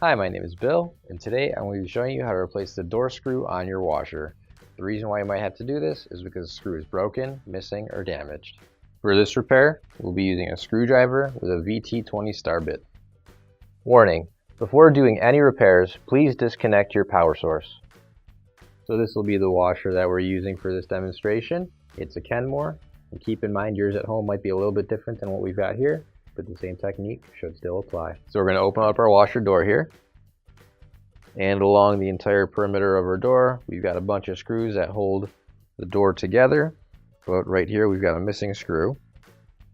Hi, my name is Bill, and today I'm going to be showing you how to replace the door screw on your washer. The reason why you might have to do this is because the screw is broken, missing, or damaged. For this repair, we'll be using a screwdriver with a VT20 star bit. Warning: before doing any repairs, please disconnect your power source. So this will be the washer that we're using for this demonstration. It's a Kenmore, and keep in mind yours at home might be a little bit different than what we've got here, but the same technique should still apply. So we're going to open up our washer door here. And along the entire perimeter of our door, we've got a bunch of screws that hold the door together. But right here, we've got a missing screw.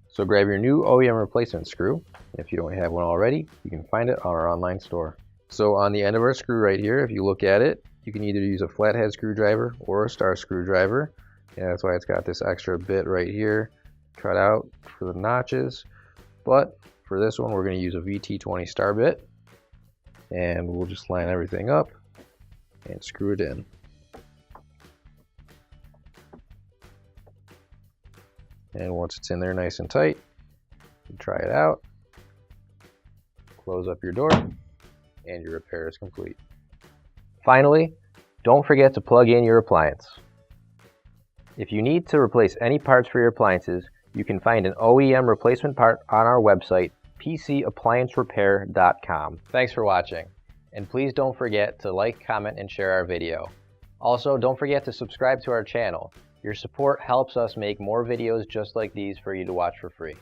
So grab your new OEM replacement screw. If you don't have one already, you can find it on our online store. So on the end of our screw right here, if you look at it, you can either use a flathead screwdriver or a star screwdriver. And that's why it's got this extra bit right here cut out for the notches. But for this one, we're going to use a VT20 star bit. And we'll just line everything up and screw it in. And once it's in there nice and tight, you try it out, close up your door, and your repair is complete. Finally, don't forget to plug in your appliance. If you need to replace any parts for your appliances, you can find an OEM replacement part on our website, PCApplianceRepair.com. Thanks for watching, and please don't forget to like, comment, and share our video. Also, don't forget to subscribe to our channel. Your support helps us make more videos just like these for you to watch for free.